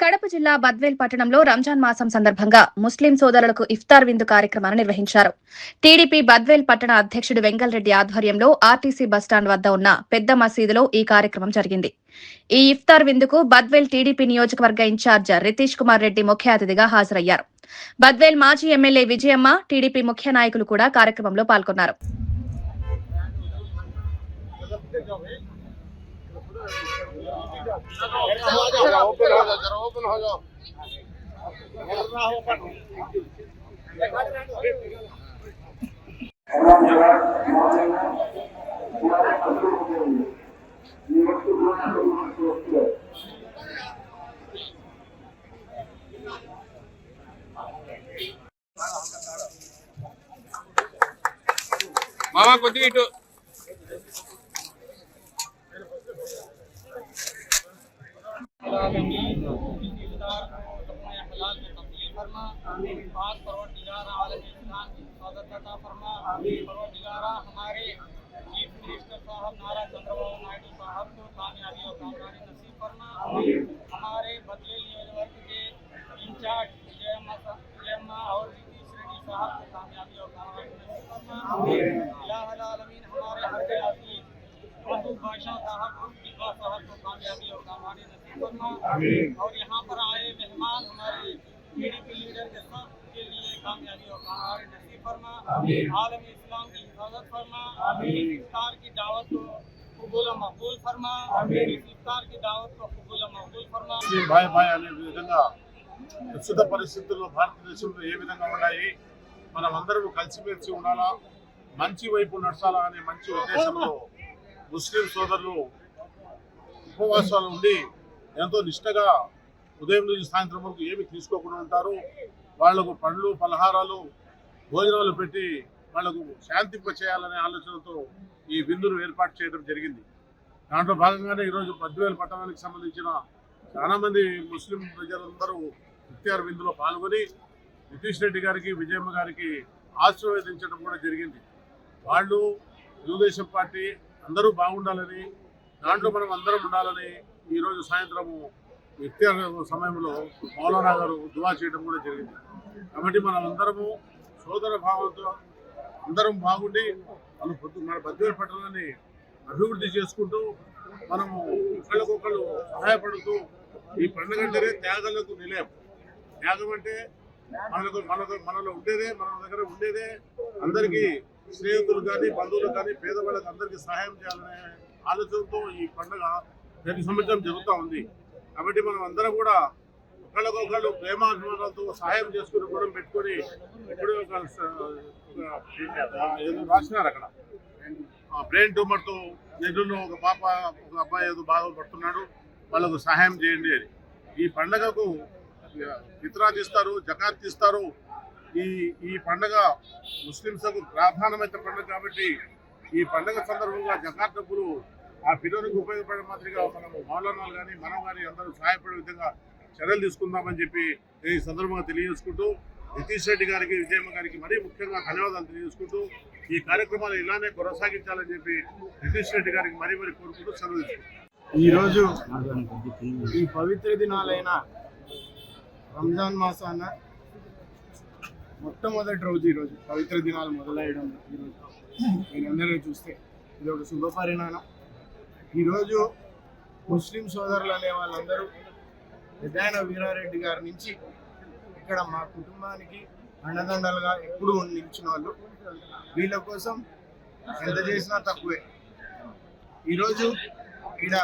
కడప జిల్లా బద్వేల్ పట్టణంలో రంజాన్ మాసం సందర్భంగా ముస్లిం సోదరులకు ఇఫ్తార్ విందు కార్యక్రమాన్ని నిర్వహించారు. టీడీపీ బద్వేల్ పట్టణ అధ్యక్షుడు వెంగళరెడ్డి ఆధ్వర్యంలో ఆర్టీసీ బస్టాండ్ వద్ద ఉన్న పెద్ద మసీదులో ఈ కార్యక్రమం జరిగింది. ఈ ఇఫ్తార్ విందుకు బద్వేల్ టీడీపీ నియోజకవర్గ ఇన్ఛార్జ్ రితీష్ కుమార్ రెడ్డి ముఖ్య అతిథిగా హాజరయ్యారు. బద్వేల్ మాజీ ఎమ్మెల్యే విజయమ్మ, టీడీపీ ముఖ్య నాయకులు కూడా కార్యక్రమంలో పాల్గొన్నారు. మామా కొద్దిగా ఇటు हमारे चीफ मिनिस्टर साहब नारा चंद्रबाबू नायडू साहब को कामयाबी और कामरानी नसीब फरमा। हमारे बदलेल नियोजकवर्ग के इंचार्ज विजयम्मा और रितीश रेड्डी साहब को कामयाबी और कामरानी नसीब फरमा। इलाहुल आलमीन हमारे हर अजीज महबूब बादशाह साहब बिबा साहब को कामयाबी और कामरानी नसीब फरमा। और यहाँ पर आए मेहमान हमारे टीडीपी लीडर के सब के लिए कामयाबी और कामयाबी नसीब फरमा। आलम इस्लाम की हिफाजत फरमा। इफ्तार की दावत को कबूल मकबूल फरमा। इफ्तार की दावत को कबूल मकबूल फरमा। బాయ్ బాయ్ అనే విధంగా ప్రస్తుత పరిస్థితుల్లో భారతదేశంలో ఏ విధంగా ఉన్నాయి, మనం అందరం కలిసిమెలిసి ఉండాలా, మంచి వైపు నడచాలా అనే మంచి ఉద్దేశంలో ముస్లిం సోదరులు ఉపవాసాలు ఉండి ఎంతో నిష్టగా ఉదయం నుంచి సాయంత్రం వరకు ఏమి తీసుకోకుండా ఉంటారు. వాళ్లకు పండ్లు పలహారాలు భోజనాలు పెట్టి వాళ్లకు శాంతింప చేయాలనే ఆలోచనతో ఈ విందును ఏర్పాటు చేయడం జరిగింది. దాంట్లో భాగంగానే ఈరోజు బద్వేల్ పట్టణానికి సంబంధించిన చాలా మంది ముస్లిం ప్రజలందరూ ఇఫ్తార్ విందులో పాల్గొని నితీష్ రెడ్డి గారికి విజయమ్మ గారికి ఆశీర్వదించడం కూడా జరిగింది. వాళ్ళు తెలుగుదేశం పార్టీ అందరూ బాగుండాలని, దాంట్లో మనం అందరం ఉండాలని ఈరోజు సాయంత్రము ఇఫ్తార్ సమయంలో మౌలానా గారు దువా చేయడం కూడా జరిగింది. కాబట్టి మనం అందరము సోదర భావంతో అందరం బాగుండి మన బద్వేల్ పట్టణాన్ని అభివృద్ధి చేసుకుంటూ మనము ఒకళ్ళకొకళ్ళు సహాయపడుతూ ఈ పండుగ అంటేనే త్యాగాలకు నిలయం. త్యాగం అంటే మనలో ఉండేదే, మన దగ్గర ఉండేదే అందరికీ స్నేహితులు కానీ బంధువులు కానీ పేదవాళ్ళకి అందరికీ సహాయం చేయాలనే ఆలోచనతో ఈ పండుగ ప్రతి సంవత్సరం జరుగుతూ ఉంది. కాబట్టి మనం అందరం కూడా ఒకళ్ళకొకళ్ళు ప్రేమాభిమానాలతో సహాయం చేసుకుని కూడా పెట్టుకొని ఇప్పుడు ఏదో రాసినారు అక్కడ బ్రెయిన్ ట్యూమర్తో నెల్లూరులో ఒక పాప ఒక అబ్బాయి ఏదో బాధపడుతున్నాడు, వాళ్ళకు సహాయం చేయండి అని. ఈ పండగకు ఫిత్రాత్ ఇస్తారు, జకాత్ ఇస్తారు. ఈ పండగ ముస్లింలకు ప్రాధాన్యమైన పండుగ కాబట్టి ఈ పండుగ సందర్భంగా జకాత్ డబ్బులు ఆ పిల్లలకు ఉపయోగపడే మాదిరిగా మనము మౌలానాలు కానీ మనం కానీ అందరూ సహాయపడే విధంగా చర్యలు తీసుకుందామని చెప్పి ఈ సందర్భంగా తెలియజేసుకుంటూ నితీష్ రెడ్డి గారికి విజయమ్మ గారికి మరీ ముఖ్యంగా ధన్యవాదాలు తెలియజేసుకుంటూ ఈ కార్యక్రమాలు ఇలానే కొనసాగించాలని చెప్పి నితీష్ రెడ్డి గారికి మరీ కోరుకుంటూ సెలవు తీసుకుంటాం. ఈరోజు ఈ పవిత్ర దినాలైన రంజాన్ మాసాన మొట్టమొదటి రోజు ఈరోజు పవిత్ర దినాలు మొదలయ్యడం ఈరోజు మీరందరూ చూస్తే ఇది ఒక శుభ పరిణామం. ఈరోజు ముస్లిం సోదరులు అనే వాళ్ళందరూ పెద్దాయన వీరారెడ్డి గారి నుంచి ఇక్కడ మా కుటుంబానికి అండదండలుగా ఎప్పుడు నిలిచిన వాళ్ళు, వీళ్ళ కోసం ఎంత చేసినా తక్కువే. ఈరోజు ఈడ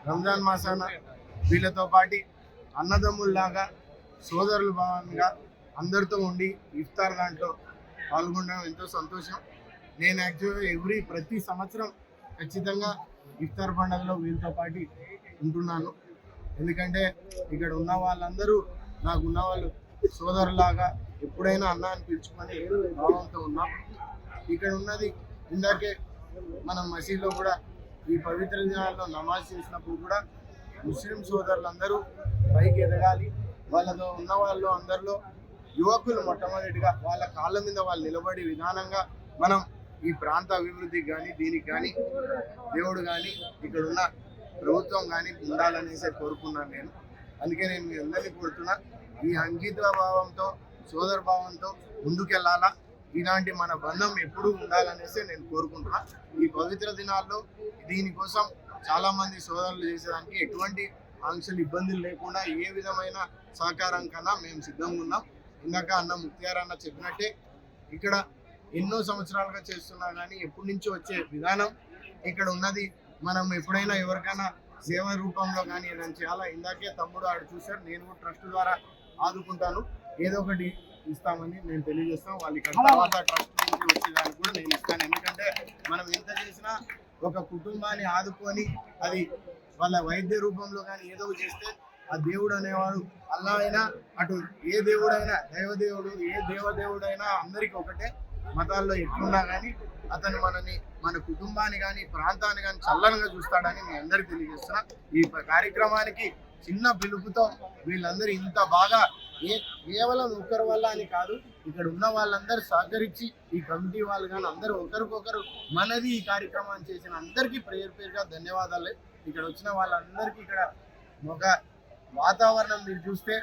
రంజాన్ మాసాన వీళ్ళతో పాటు అన్నదమ్ముల్లాగా సోదరుల భావంగా అందరితో ఉండి ఇఫ్తార్ దాంట్లో పాల్గొనడం ఎంతో సంతోషం. నేను యాక్చువల్గా ప్రతి సంవత్సరం ఖచ్చితంగా ఇఫ్తార్ పండుగలో వీళ్ళతో పాటు ఉంటున్నాను. ఎందుకంటే ఇక్కడ ఉన్న వాళ్ళందరూ నాకు ఉన్న వాళ్ళు సోదరులాగా ఎప్పుడైనా అన్న అని పిలుచుకొని భావంతో ఉన్నాం. ఇక్కడ ఉన్నది ఇందాకే మనం మసీదులో కూడా ఈ పవిత్ర దినాల్లో నమాజ్ చేసినప్పుడు కూడా ముస్లిం సోదరులందరూ పైకి ఎదగాలి, వాళ్ళతో ఉన్న వాళ్ళు అందరిలో యువకులు మొట్టమొదటిగా వాళ్ళ కాళ్ళ మీద వాళ్ళు నిలబడి విధానంగా మనం ఈ ప్రాంత అభివృద్ధికి కానీ దీనికి కానీ దేవుడు కానీ ఇక్కడ ఉన్న ప్రభుత్వం కానీ ఉండాలనేసి కోరుకున్నాను నేను. అందుకే నేను మీ అందరినీ కోరుతున్నా, ఈ అంకిత భావంతో సోదర భావంతో ముందుకెళ్ళాలా, ఇలాంటి మన బంధం ఎప్పుడూ ఉండాలనేసి నేను కోరుకుంటున్నా. ఈ పవిత్ర దినాల్లో దీనికోసం చాలా మంది సోదరులు చేసేదానికి ఎటువంటి ఆంక్షలు ఇబ్బందులు లేకుండా ఏ విధమైన సహకారం కన్నా మేము సిద్ధంగా ఉన్నాం. ఇందాక అన్న ముక్తియార్ అన్న చెప్పినట్టే ఇక్కడ ఎన్నో సంవత్సరాలుగా చేస్తున్నా కానీ ఎప్పటి నుంచో వచ్చే విధానం ఇక్కడ ఉన్నది. మనం ఎప్పుడైనా ఎవరికైనా సేవ రూపంలో కానీ ఏదైనా చేయాలా, ఇందాకే తమ్ముడు ఆడు చూశారు, నేను కూడా ట్రస్ట్ ద్వారా ఆదుకుంటాను, ఏదో ఒకటి ఇస్తామని నేను తెలియజేస్తాం. వాళ్ళకి తర్వాత ట్రస్ట్ నుంచి వచ్చేదానికి కూడా నేను ఇస్తాను. ఎందుకంటే మనం ఎంత చేసినా ఒక కుటుంబాన్ని ఆదుకొని అది వాళ్ళ వైద్య రూపంలో కానీ ఏదో చేస్తే ఆ దేవుడు అనేవాడు అల్లా అయినా అటు ఏ దేవుడైనా దైవదేవుడు ఏ దేవదేవుడైనా అందరికీ ఒకటే. మతాల్లో ఎట్లున్నా కానీ అతను మనని మన కుటుంబాన్ని కానీ ప్రాంతాన్ని కానీ చల్లనగా చూస్తాడని మీ అందరికీ తెలియజేస్తున్నా. ఈ కార్యక్రమానికి చిన్న పిలుపుతో వీళ్ళందరూ ఇంత బాగా కేవలం ఒకరి వల్ల అని కాదు, ఇక్కడ ఉన్న వాళ్ళందరూ సహకరించి ఈ కమిటీ వాళ్ళు కానీ అందరూ ఒకరికొకరు మనది ఈ కార్యక్రమాన్ని చేసిన అందరికీ పేరుగా ధన్యవాదాలు. ఇక్కడ వచ్చిన వాళ్ళందరికీ ఇక్కడ ఒక వాతావరణం మీరు చూస్తే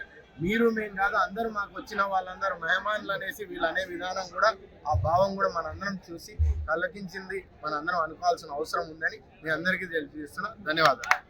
మీరు మేము కాదు అందరూ మాకు వచ్చిన వాళ్ళందరూ మెహమాన్లు అనేసి వీళ్ళు అనే విధానం కూడా ఆ భావం కూడా మనందరం చూసి కలకించింది, మనందరం అనుకోవాల్సిన అవసరం ఉందని మీ అందరికీ తెలియజేస్తున్నా. ధన్యవాదాలు.